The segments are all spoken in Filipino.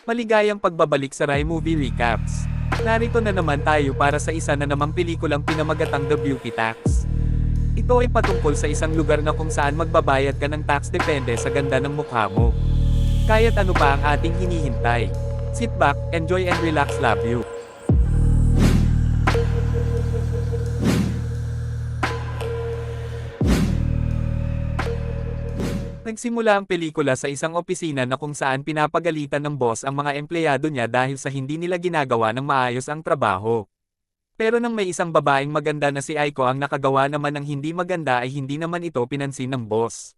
Maligayang pagbabalik sa Rai Movie Recaps. Narito na naman tayo para sa isa na namang pelikulang pinamagatang The Beauty Tax. Ito ay patungkol sa isang lugar na kung saan magbabayad ka ng tax depende sa ganda ng mukha mo. Kaya't ano pa ang ating hinihintay? Sit back, enjoy and relax, love you. Nagsimula ang pelikula sa isang opisina na kung saan pinapagalitan ng boss ang mga empleyado niya dahil sa hindi nila ginagawa ng maayos ang trabaho. Pero nang may isang babaeng maganda na si Aiko ang nakagawa naman ng hindi maganda ay hindi naman ito pinansin ng boss.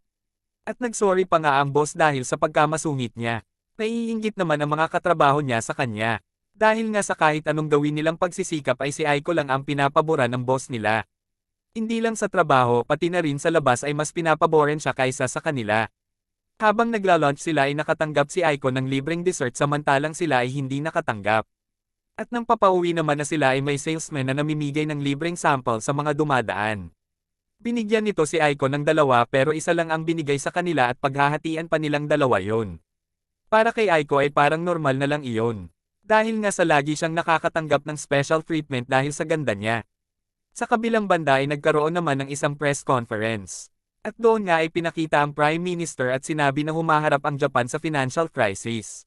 At nagsorry pa nga ang boss dahil sa pagkamasungit niya. Naiinggit naman ang mga katrabaho niya sa kanya. Dahil nga sa kahit anong gawin nilang pagsisikap ay si Aiko lang ang pinapabura ng boss nila. Hindi lang sa trabaho pati na rin sa labas ay mas pinapaboren siya kaysa sa kanila. Habang nagla-lunch sila ay nakatanggap si Aiko ng libreng dessert samantalang sila ay hindi nakatanggap. At nang papauwi naman na sila ay may salesman na namimigay ng libreng sample sa mga dumadaan. Binigyan nito si Aiko ng dalawa pero isa lang ang binigay sa kanila at paghahatian pa nilang dalawa yon. Para kay Aiko ay parang normal na lang iyon. Dahil nga sa lagi siyang nakakatanggap ng special treatment dahil sa ganda niya. Sa kabilang banda ay nagkaroon naman ng isang press conference. At doon nga ay pinakita ang Prime Minister at sinabi na humaharap ang Japan sa financial crisis.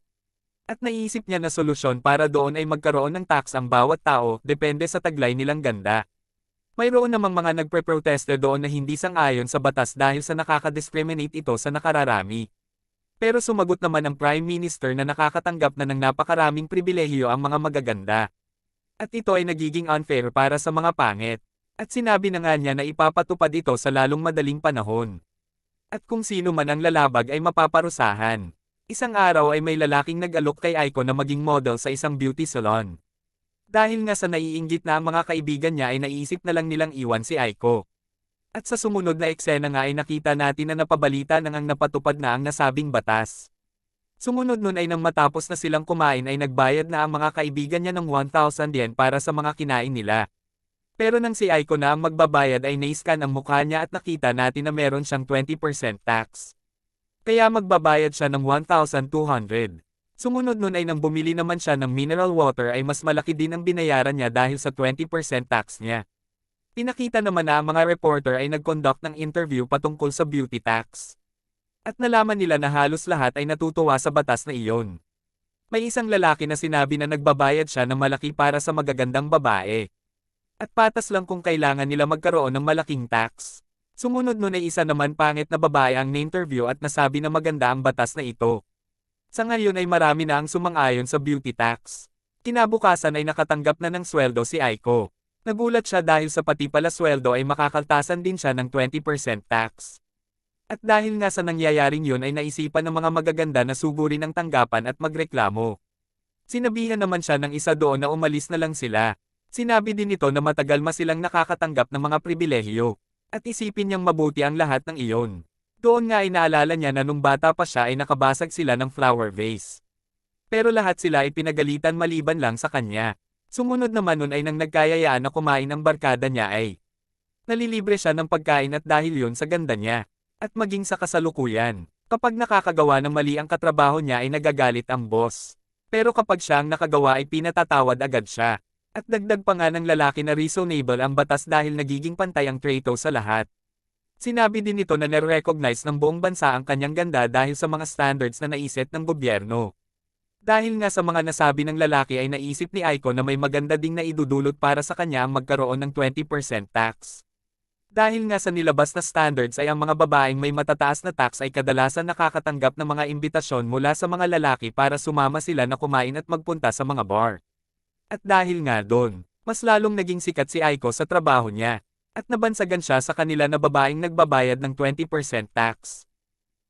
At naisip niya na solusyon para doon ay magkaroon ng tax ang bawat tao, depende sa taglay nilang ganda. Mayroon namang mga nagpreproteste doon na hindi sang-ayon sa batas dahil sa nakaka-discriminate ito sa nakararami. Pero sumagot naman ang Prime Minister na nakakatanggap na ng napakaraming pribilehiyo ang mga magaganda. At ito ay nagiging unfair para sa mga pangit. At sinabi na nga niya na ipapatupad ito sa lalong madaling panahon. At kung sino man ang lalabag ay mapaparusahan. Isang araw ay may lalaking nag-alok kay Aiko na maging model sa isang beauty salon. Dahil nga sa naiinggit na ang mga kaibigan niya ay naisip na lang nilang iwan si Aiko. At sa sumunod na eksena nga ay nakita natin na napabalita nang ang napatupad na ang nasabing batas. Sumunod nun ay nang matapos na silang kumain ay nagbayad na ang mga kaibigan niya ng 1,000 yen para sa mga kinain nila. Pero nang si Aiko na ang magbabayad ay naiscan ang mukha niya at nakita natin na meron siyang 20% tax. Kaya magbabayad siya ng 1,200. Sumunod nun ay nang bumili naman siya ng mineral water ay mas malaki din ang binayaran niya dahil sa 20% tax niya. Pinakita naman na ang mga reporter ay nag-conduct ng interview patungkol sa beauty tax. At nalaman nila na halos lahat ay natutuwa sa batas na iyon. May isang lalaki na sinabi na nagbabayad siya ng malaki para sa magagandang babae. At patas lang kung kailangan nila magkaroon ng malaking tax. Sumunod nun ay isa naman pangit na babae ang na-interview at nasabi na maganda ang batas na ito. Sa ngayon ay marami na ang sumang-ayon sa beauty tax. Kinabukasan ay nakatanggap na ng sweldo si Aiko. Nagulat siya dahil sa pati pala sweldo ay makakaltasan din siya ng 20% tax. At dahil nga sa nangyayaring yun ay naisipan ng mga magaganda na sugurin ang tanggapan at magreklamo. Sinabihan naman siya ng isa doon na umalis na lang sila. Sinabi din nito na matagal silang nakakatanggap ng mga pribilehiyo. At isipin niyang mabuti ang lahat ng iyon. Doon nga ay naalala niya na nung bata pa siya ay nakabasag sila ng flower vase. Pero lahat sila ay pinagalitan maliban lang sa kanya. Sumunod naman nun ay nang nagkayayaan na kumain ang barkada niya ay nalilibre siya ng pagkain at dahil yun sa ganda niya. At maging sa kasalukuyan. Kapag nakakagawa ng mali ang katrabaho niya ay nagagalit ang boss. Pero kapag siya ang nakagawa ay pinatatawad agad siya. At dagdag pa nga ng lalaki na reasonable ang batas dahil nagiging pantay ang trato sa lahat. Sinabi din nito na nare-recognize ng buong bansa ang kanyang ganda dahil sa mga standards na naiset ng gobyerno. Dahil nga sa mga nasabi ng lalaki ay naisip ni Aiko na may maganda ding naidudulot para sa kanya ang magkaroon ng 20% tax. Dahil nga sa nilabas na standards ay ang mga babaeng may matataas na tax ay kadalasan nakakatanggap ng mga imbitasyon mula sa mga lalaki para sumama sila na kumain at magpunta sa mga bar. At dahil nga doon, mas lalong naging sikat si Aiko sa trabaho niya. At nabansagan siya sa kanila na babaeng nagbabayad ng 20% tax.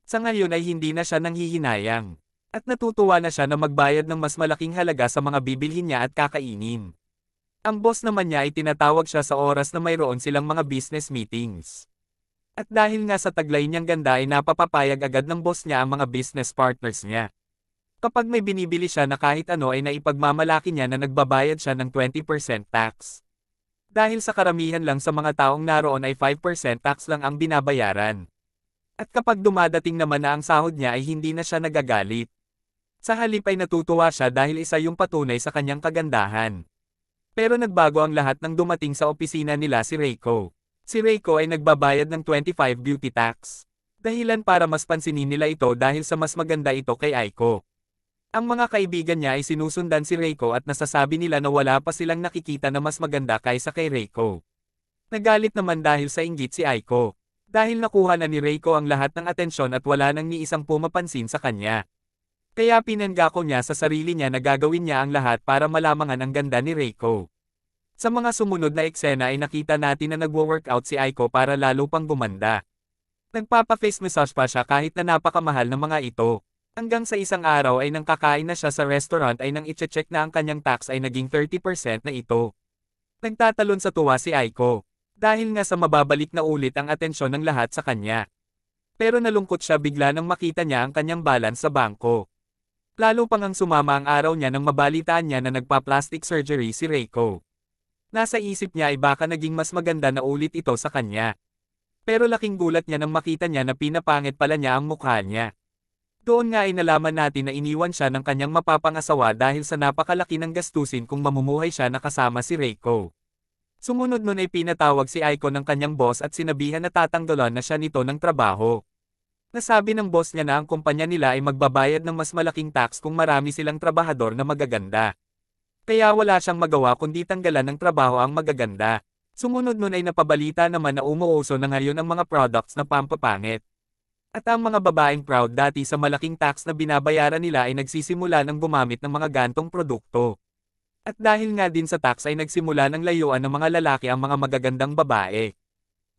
Sa ngayon ay hindi na siya nanghihinayang. At natutuwa na siya na magbayad ng mas malaking halaga sa mga bibilhin niya at kakainin. Ang boss naman niya ay tinatawag siya sa oras na mayroon silang mga business meetings. At dahil nga sa taglay niyang ganda ay napapapayag agad ng boss niya ang mga business partners niya. Kapag may binibili siya na kahit ano ay naipagmamalaki niya na nagbabayad siya ng 20% tax. Dahil sa karamihan lang sa mga taong naroon ay 5% tax lang ang binabayaran. At kapag dumadating naman na ang sahod niya ay hindi na siya nagagalit. Sa halip ay natutuwa siya dahil isa yung patunay sa kanyang kagandahan. Pero nagbago ang lahat nang dumating sa opisina nila si Reiko. Si Reiko ay nagbabayad ng 25 beauty tax. Dahilan para mas pansinin nila ito dahil sa mas maganda ito kay Aiko. Ang mga kaibigan niya ay sinusundan si Reiko at nasasabi nila na wala pa silang nakikita na mas maganda kaysa kay Reiko. Nagalit naman dahil sa inggit si Aiko. Dahil nakuha na ni Reiko ang lahat ng atensyon at wala nang ni isang pumapansin sa kanya. Kaya pinanggako niya sa sarili niya na gagawin niya ang lahat para malamangan ang ganda ni Reiko. Sa mga sumunod na eksena ay nakita natin na nagwo-workout si Aiko para lalo pang gumanda. Nagpapa-face massage pa siya kahit na napakamahal ng mga ito. Hanggang sa isang araw ay nang kakain na siya sa restaurant ay nang i-check na ang kanyang tax ay naging 30% na ito. Nagtatalon sa tuwa si Aiko. Dahil nga sa mababalik na ulit ang atensyon ng lahat sa kanya. Pero nalungkot siya bigla nang makita niya ang kanyang balance sa bangko. Lalo pang ang sumama ang araw niya nang mabalitaan niya na nagpa-plastic surgery si Reiko. Nasa isip niya ay baka naging mas maganda na ulit ito sa kanya. Pero laking gulat niya nang makita niya na pinapangit pala niya ang mukha niya. Doon nga ay nalaman natin na iniwan siya ng kanyang mapapangasawa dahil sa napakalaki ng gastusin kung mamumuhay siya na kasama si Reiko. Sumunod nun ay pinatawag si Aiko ng kanyang boss at sinabihan na tatanggalan na siya nito ng trabaho. Nasabi ng boss niya na ang kumpanya nila ay magbabayad ng mas malaking tax kung marami silang trabahador na magaganda. Kaya wala siyang magawa kundi tanggalan ng trabaho ang magaganda. Sumunod nun ay napabalita naman na umuuso na ngayon ang mga products na pampapangit. At ang mga babaeng proud dati sa malaking tax na binabayaran nila ay nagsisimula ng gumamit ng mga gantong produkto. At dahil nga din sa tax ay nagsimula ng layuan ng mga lalaki ang mga magagandang babae.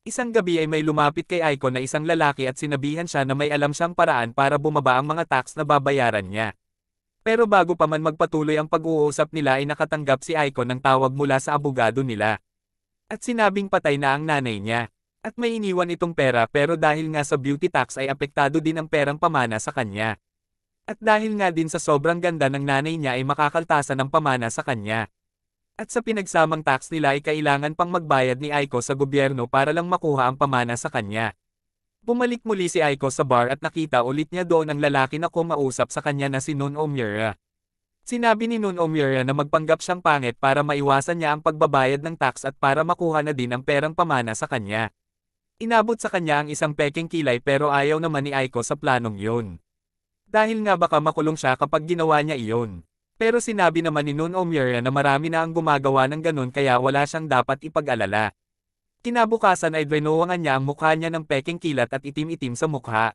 Isang gabi ay may lumapit kay Aiko na isang lalaki at sinabihan siya na may alam siyang paraan para bumaba ang mga tax na babayaran niya. Pero bago pa man magpatuloy ang pag-uusap nila ay nakatanggap si Aiko ng tawag mula sa abogado nila. At sinabing patay na ang nanay niya. At may iniwan itong pera pero dahil nga sa beauty tax ay apektado din ang perang pamana sa kanya. At dahil nga din sa sobrang ganda ng nanay niya ay makakaltasan ng pamana sa kanya. At sa pinagsamang tax nila ay kailangan pang magbayad ni Aiko sa gobyerno para lang makuha ang pamana sa kanya. Bumalik muli si Aiko sa bar at nakita ulit niya doon ang lalaki na kumausap sa kanya na si Nun Omura. Sinabi ni Nun Omura na magpanggap siyang pangit para maiwasan niya ang pagbabayad ng tax at para makuha na din ang perang pamana sa kanya. Inabot sa kanya ang isang pekeng kilay pero ayaw naman ni Aiko sa planong yun. Dahil nga baka makulong siya kapag ginawa niya iyon. Pero sinabi naman ni Nun Omura na marami na ang gumagawa ng ganun kaya wala siyang dapat ipag-alala. Kinabukasan ay drinuwangan niya ang mukha niya ng pekeng kilat at itim-itim sa mukha.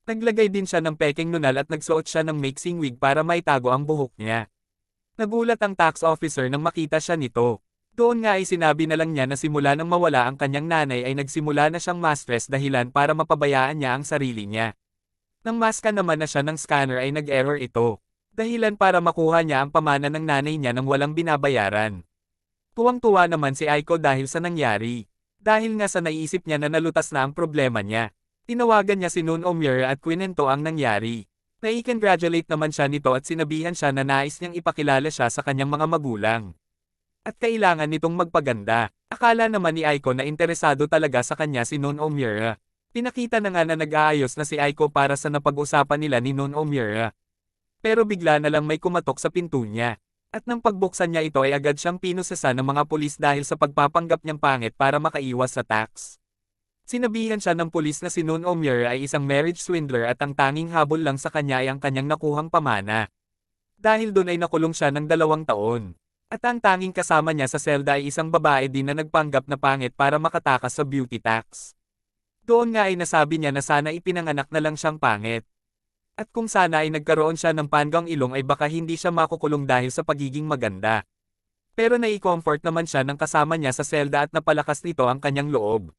Naglagay din siya ng pekeng nunal at nagsuot siya ng mixing wig para maitago ang buhok niya. Nagulat ang tax officer nang makita siya nito. Doon nga ay sinabi na lang niya na simula nang mawala ang kanyang nanay ay nagsimula na siyang ma-stress dahilan para mapabayaan niya ang sarili niya. Nang maska naman na siya ng scanner ay nag-error ito. Dahilan para makuha niya ang pamana ng nanay niya nang walang binabayaran. Tuwang-tuwa naman si Aiko dahil sa nangyari. Dahil nga sa naisip niya na nalutas na ang problema niya. Tinawagan niya si Nun Omura at kwinento ang nangyari. Nai-congratulate naman siya nito at sinabihan siya na nais niyang ipakilala siya sa kanyang mga magulang. At kailangan nitong magpaganda. Akala naman ni Aiko na interesado talaga sa kanya si Nun Omura. Pinakita na nga na nag-aayos na si Aiko para sa napag-usapan nila ni Nun Omura. Pero bigla na lang may kumatok sa pinto niya. At nang pagbuksan niya ito ay agad siyang pinusasa ng mga pulis dahil sa pagpapanggap niyang pangit para makaiwas sa tax. Sinabihan siya ng pulis na si Nun Omura ay isang marriage swindler at ang tanging habol lang sa kanya ay ang kanyang nakuhang pamana. Dahil doon ay nakulong siya ng 2 taon. At ang tanging kasama niya sa selda ay isang babae din na nagpanggap na pangit para makatakas sa beauty tax. Doon nga ay nasabi niya na sana ipinanganak na lang siyang pangit. At kung sana ay nagkaroon siya ng panggang ilong ay baka hindi siya makukulong dahil sa pagiging maganda. Pero nai-comfort naman siya ng kasama niya sa selda at napalakas nito ang kanyang loob.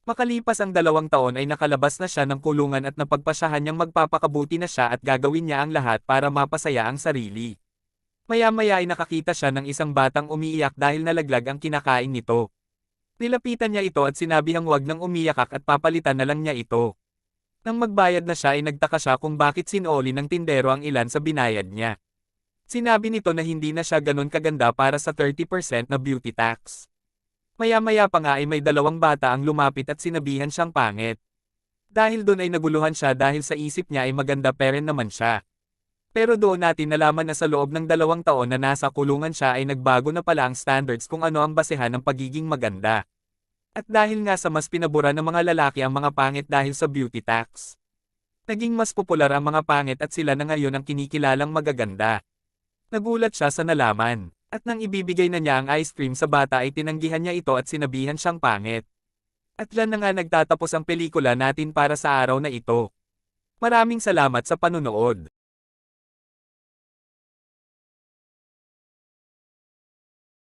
Makalipas ang 2 taon ay nakalabas na siya ng kulungan at napagpasyahan niyang magpapakabuti na siya at gagawin niya ang lahat para mapasaya ang sarili. Maya-maya ay nakakita siya ng isang batang umiiyak dahil nalaglag ang kinakain nito. Nilapitan niya ito at sinabihang wag nang umiyak at papalitan na lang niya ito. Nang magbayad na siya ay nagtaka siya kung bakit sinoli ng tindero ang ilan sa binayad niya. Sinabi nito na hindi na siya ganun kaganda para sa 30% na beauty tax. Maya-maya pa nga ay may 2 bata ang lumapit at sinabihan siyang pangit. Dahil doon ay naguluhan siya dahil sa isip niya ay maganda pa rin naman siya. Pero doon natin nalaman na sa loob ng 2 taon na nasa kulungan siya ay nagbago na pala ang standards kung ano ang basehan ng pagiging maganda. At dahil nga sa mas pinabura ng mga lalaki ang mga pangit dahil sa beauty tax, naging mas popular ang mga pangit at sila na ngayon ang kinikilalang magaganda. Nagulat siya sa nalaman. At nang ibibigay na niya ang ice cream sa bata ay tinanggihan niya ito at sinabihan siyang pangit. At dyan na nga nagtatapos ang pelikula natin para sa araw na ito. Maraming salamat sa panunood.